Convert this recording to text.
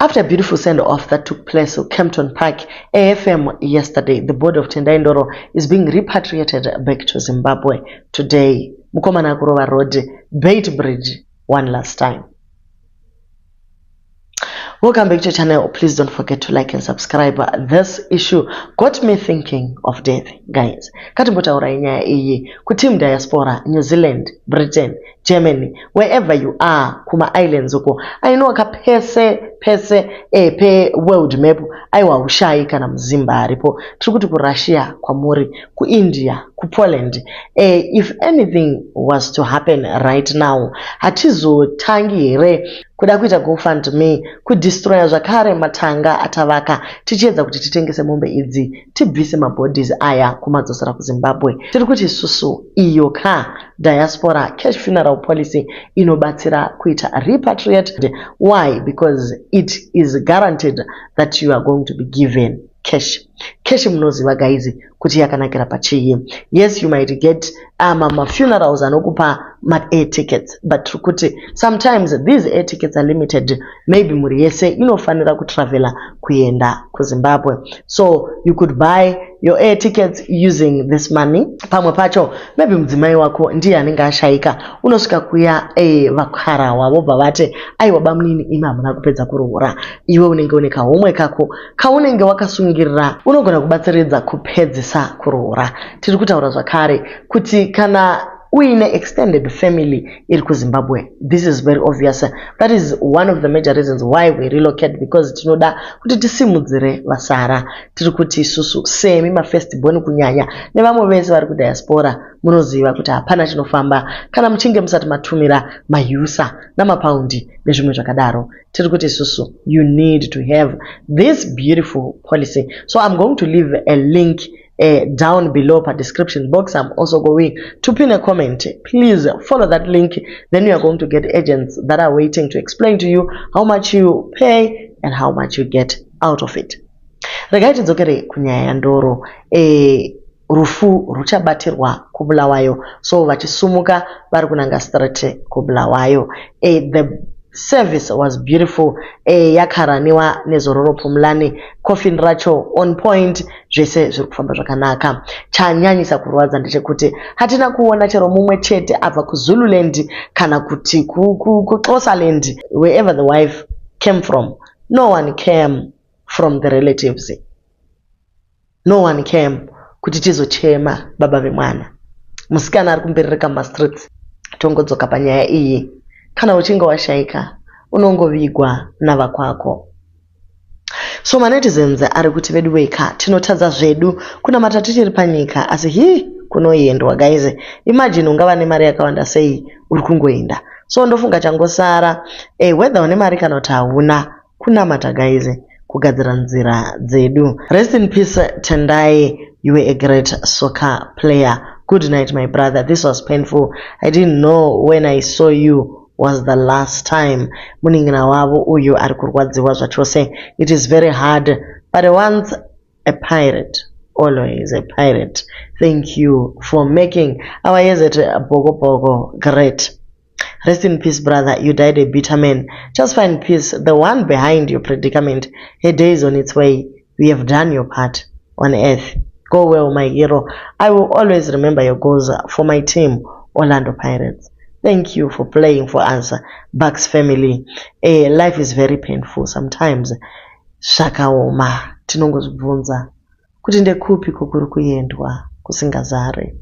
After a beautiful send-off that took place at Kempton Park, AFM yesterday, the board of Tendai Ndoro is being repatriated back to Zimbabwe today. Mukomana Kurova Road, Bait Bridge, one last time. Welcome back to the channel. Please don't forget to like and subscribe. This issue got me thinking of death, guys. Katimbotaura inyaya iyi ku team diaspora, New Zealand, Britain, Germany, wherever you are, kuma islands uko. I know ka pese pe world map aiwa ushai kana mzimba aripo. Turukuti ku Russia, kwa muri, ku India, ku Poland. If anything was to happen right now, hatizo tangi re kuda kuita GoFundMe ku destroya zvakare matanga atavaka tichiedza kuti titengese mombe idzi tibvise mabodies aya kumadzosera ku Zimbabwe. Tiri kuti isusu iyo diaspora cash funeral policy inobatsira kuita repatriate. Why? Because it is guaranteed that you are going to be given cash. Cash munoziva guys kuti yakanakira pachiyi. Yes, you might get funerals anokupa air tickets, but kuti sometimes these air tickets are limited. Maybe muri yese inofanira kutravela kuenda ku Zimbabwe, so you could buy your air tickets using this money. Pamwe pacho maybe mudzimai wako ndiye anenge ashaika, unosvika kuya vakara wavo bavate aiwa bamnini ima hamuna kupedza kuroora, iwe unenge une kahomwe kako kaunenge wakasungirira unogona kubatsiridza kupedzisa kuroora. Tiri kutaura zvakare kuti kana uine extended family iri ku Zimbabwe, this is very obvious. That is one of the major reasons why we relocate, because tinoda kuti tisimudzire vasara. Tiri kuti isusu semi ma firstborn kunyanya nevamwe vese vari ku diaspora munoziva kuti hapana chinofamba kana muchinge musati matumira mayusa namapaundi nezvimwe zvakadaro. Tiri kuti isusu you need to have this beautiful policy. So I'm going to leave a link down below per description box. I'm also going to pin a comment. Please follow that link. Then you are going to get agents that are waiting to explain to you how much you pay and how much you get out of it. Regai tidzokere kunyaya yaNdoro. Rufu ruchabatirwa kuBulawayo, so vachisumuka vari kunanga straight kuBulawayo. The service was beautiful. Yakaraniwa nezororo pumlani, coffin racho on point, zvese zviri kufamba zvakanaka. Chanyanyisa kurwadza ndechekuti hatina kuona chero mumwe chete abva kuZululand kana kuti kuXhosaland, wherever the wife came from. No one came from the relatives. No one came kuti tizochema baba vemwana. Musikana ari kumberereka mastreets. Tongodzoka panyaya iyi. Kana uchinga washaika unongovigwa navakwako. So manetizens ari kuti vedu weka tinotadza zvedu kuna matatichiri panyika asi kunoendwa guys. Imagine ungava nemari yakawanda sei uri kungoenda. So ndofunga changosara whether une mari kana kuti hauna kunamata guys kugadzira nzira dzedu. Rest in peace Tendai, you were a great soccer player. Good night my brother. This was painful. I didn't know when I saw you was the last time. Muningina wavo uyu ari kurwadziwa zvachose. It is very hard, but once a pirate, always a pirate. Thank you for making our years at Bogo great. Rest in peace brother, you died a bitter man. Just find peace, the one behind your predicament. A day is on its way. We have done your part on earth. Go well my hero. I will always remember your goals for my team, Orlando Pirates. Thank you for playing for us, Bucks family. Life is very painful sometimes. Zvakaoma tinongozvibvunza kuti ndekupi kukuri kuendwa kusingazare.